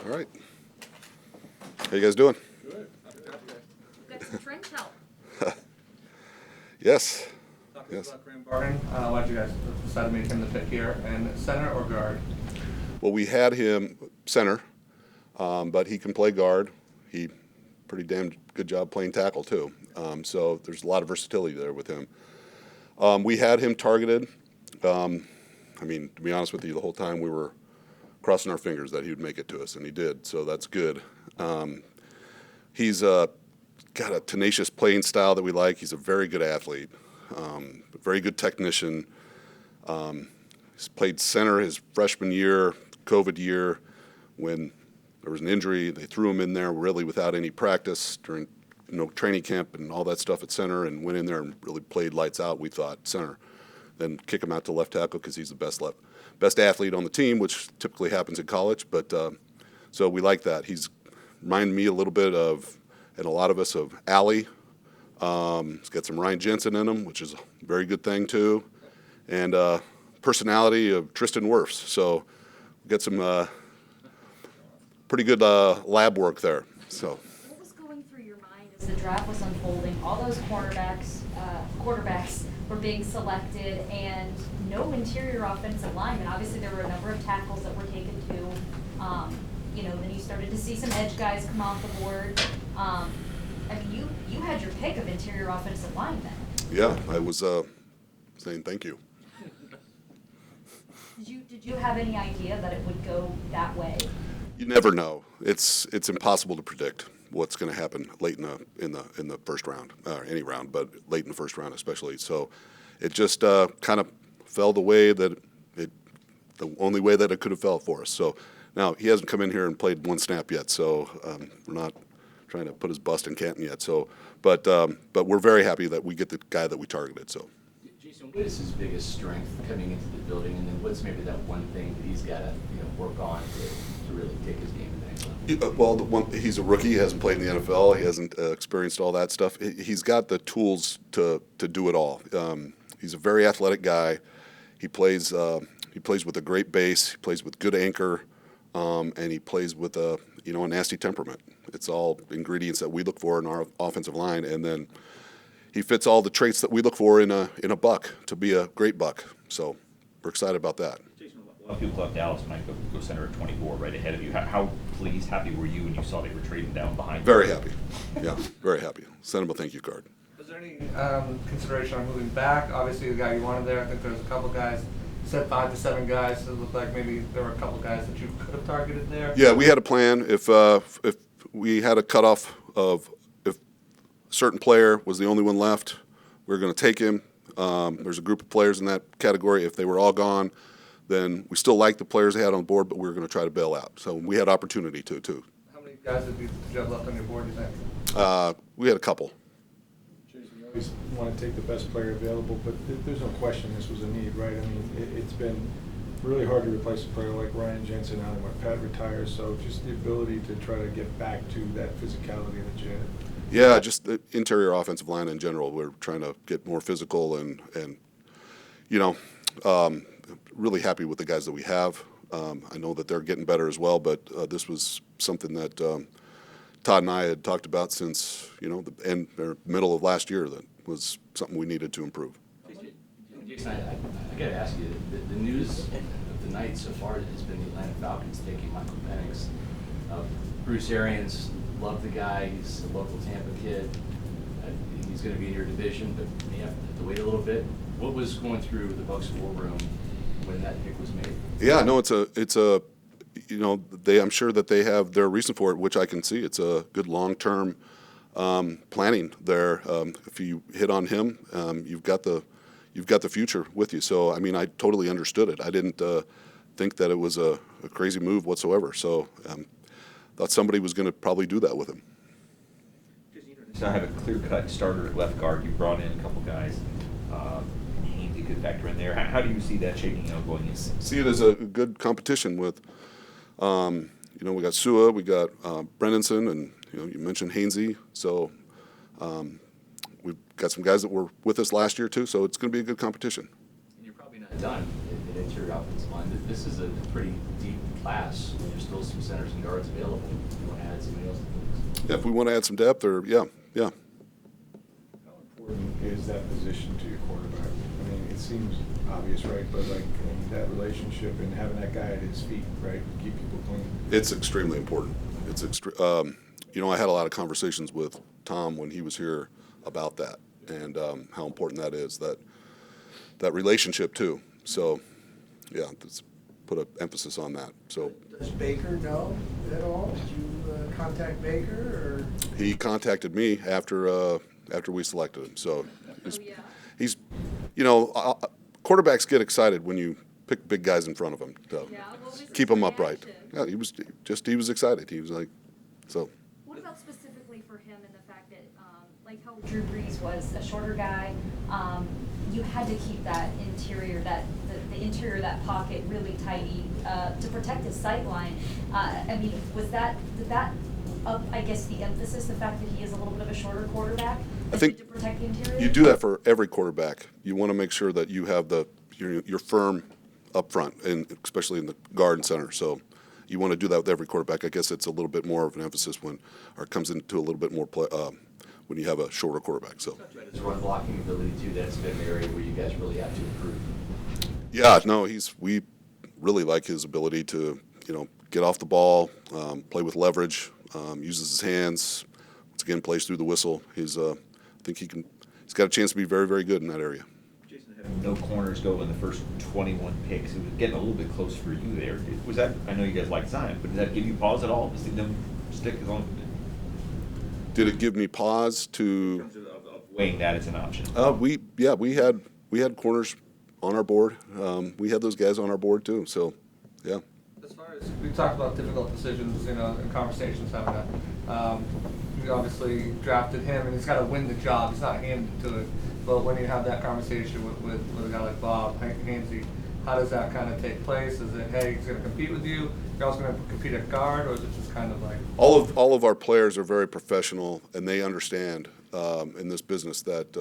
All right. How you guys doing? Good. We've got some trench help. Yes. Talk Yes. about Graham Barton. Why'd you guys decide to make him the pick here? And center or guard? Well, we had him center, but he can play guard. He pretty damn good job playing tackle too. So there's a lot of versatility there with him. We had him targeted. I mean, to be honest with you, the whole time we were crossing our fingers that he would make it to us, and he did. So that's good. He's got a tenacious playing style that we like. He's a very good athlete, very good technician. He's played center his freshman year, COVID year, when there was an injury. They threw him in there really without any practice during training camp and all that stuff at center, and went in there and really played lights out, we thought, center. Then kick him out to left tackle because he's the best athlete on the team, which typically happens in college. But so we like that. He's reminded me a little bit of, and a lot of us, of Allie. He's got some Ryan Jensen in him, which is a very good thing too, and personality of Tristan Wirfs. So we got some pretty good lab work there. So. What was going through your mind as the draft was unfolding? All those quarterbacks were being selected, and no interior offensive linemen. Obviously, there were a number of tackles that were taken too. Then you started to see some edge guys come off the board. I mean, you had your pick of interior offensive linemen. Yeah, I was saying thank you. Did you have any idea that it would go that way? You never know. It's impossible to predict what's going to happen late in the first round, or any round, but late in the first round especially. So it just kind of fell the only way that it could have fell for us. So now he hasn't come in here and played one snap yet, so we're not trying to put his bust in Canton yet. So, but we're very happy that we get the guy that we targeted. So. Jason, what is his biggest strength coming into the building, and then what's maybe that one thing that he's got to work on to really take his game to the next level? Well, he's a rookie. He hasn't played in the NFL. He hasn't experienced all that stuff. He's got the tools to do it all. He's a very athletic guy. He plays with a great base. He plays with good anchor, and he plays with a nasty temperament. It's all ingredients that we look for in our offensive line, and then he fits all the traits that we look for in a Buck to be a great Buck. So we're excited about that. Jason, a lot of people thought Dallas might go center at 24, right ahead of you. How happy were you when you saw they were trading down behind you? Very happy. Yeah, very happy. Send him a thank you card. Was there any consideration on moving back? Obviously, the guy you wanted there, I think there was a couple guys. You said 5 to 7 guys. So it looked like maybe there were a couple guys that you could have targeted there. Yeah, we had a plan. If we had a cutoff of if a certain player was the only one left, we were going to take him. There's a group of players in that category. If they were all gone, then we still liked the players they had on board, but we were going to try to bail out. So we had opportunity to too. How many guys did you have left on your board, do you think? We had a couple. Jason, you always want to take the best player available, but there's no question this was a need, right? I mean, it's been really hard to replace a player like Ryan Jensen now that Marpet retires, so just the ability to try to get back to that physicality that you had. Yeah, just the interior offensive line in general. We're trying to get more physical and really happy with the guys that we have. I know that they're getting better as well, but this was something that Todd and I had talked about since the end or middle of last year. That was something we needed to improve. Jason, I got to ask you, the news of the night so far has been the Atlanta Falcons taking Michael Penix. Bruce Arians, love the guy. He's a local Tampa kid. He's going to be in your division, but you have to wait a little bit. What was going through the Bucs war room when that pick was made? Yeah, no, it's a I'm sure that they have their reason for it, which I can see. It's a good long-term planning there. If you hit on him, you've got the future with you. So, I mean, I totally understood it. I didn't think that it was a crazy move whatsoever. So, thought somebody was going to probably do that with him. So I have a clear-cut starter at left guard. You brought in a couple guys. Haynes could factor in there. How do you see that shaking out going in? See it as a good competition with, we got Sua, we got Brennanson, and you mentioned Hainsey. So we've got some guys that were with us last year too. So it's going to be a good competition. And you're probably not done at interior offensive line. This is a pretty deep class. There's still some centers and guards available. You want to add somebody else to the mix? Yeah, if we want to add some depth, or yeah. How important is that position to your quarterback? I mean, it seems obvious, right? But like that relationship and having that guy at his feet, right, keep people clean. It's extremely important. It's I had a lot of conversations with Tom when he was here about that, and how important that is, that relationship too. So, yeah, let's put an emphasis on that. So, Does Baker know at all? Did you contact Baker, or? he contacted me after we selected him. So, he's quarterbacks get excited when you pick big guys in front of them. So keep them upright. Yeah, he was excited. He was like, so. What about specifically for him and the fact that, like how Drew Brees was a shorter guy, you had to keep that interior, the interior of that pocket really tidy to protect his sight line. I mean, did that up, I guess, the emphasis, the fact that he is a little bit of a shorter quarterback? I think to protect the interior? you do that for every quarterback. You want to make sure that you have you're firm up front, and especially in the guard and center. So you want to do that with every quarterback. I guess it's a little bit more of an emphasis it comes into a little bit more play when you have a shorter quarterback. So His run blocking ability too. That's been an area where you guys really have to improve. yeah, no, we really like his ability to get off the ball, play with leverage, uses his hands. Once again, plays through the whistle. I think he's got a chance to be very, very good in that area. Jason, having no corners go in the first 21 picks, it was getting a little bit close for you there. Was that, I know you guys like Zion, but did that give you pause at all to see them stick as long? Did it give me pause In to? terms of weighing that as an option? We had corners on our board. We had those guys on our board too. So, yeah. As far as we talked about difficult decisions, in conversations having that, we obviously drafted him, and he's got to win the job. He's not handed to it. But when you have that conversation with a guy like Bob Hainsey, how does that kind of take place? Is it, hey, he's going to compete with you, you're also going to compete at guard, or is it just kind of like? All of our players are very professional, and they understand in this business that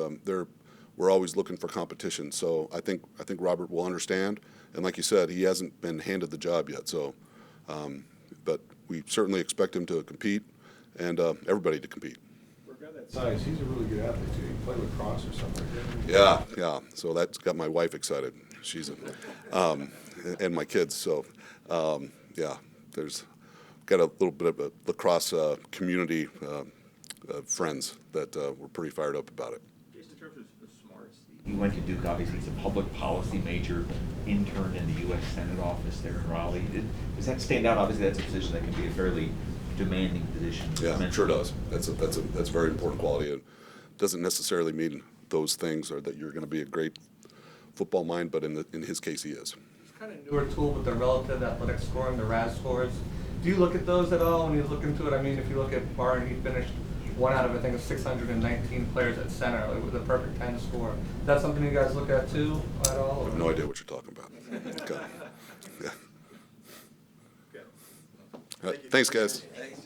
we're always looking for competition. So I think Robert will understand, and like you said, he hasn't been handed the job yet. So, but we certainly expect him to compete, and everybody to compete. For a guy that size, he's a really good athlete too. He can play lacrosse or something like that. Yeah. So that's got my wife excited. She's and my kids. So there's got a little bit of a lacrosse community friends that we're pretty fired up about it. Just in terms of smarts, he went to Duke. Obviously, he's a public policy major, interned in the U.S. Senate office there in Raleigh. Does that stand out? Obviously, that's a position that can be a fairly demanding position. Yeah, it sure does. That's a very important quality. It doesn't necessarily mean those things or that you're going to be a great football mind, but in his case, he is. It's kind of newer tool with the relative athletic scoring, the RAS scores. Do you look at those at all when you look into it? I mean, if you look at Barton, he finished 1 out of, I think, 619 players at center, like with a perfect 10 to score. Is that something you guys look at too at all? I have no idea what you're talking about. Okay. Yeah. All right, thanks, guys. Thanks,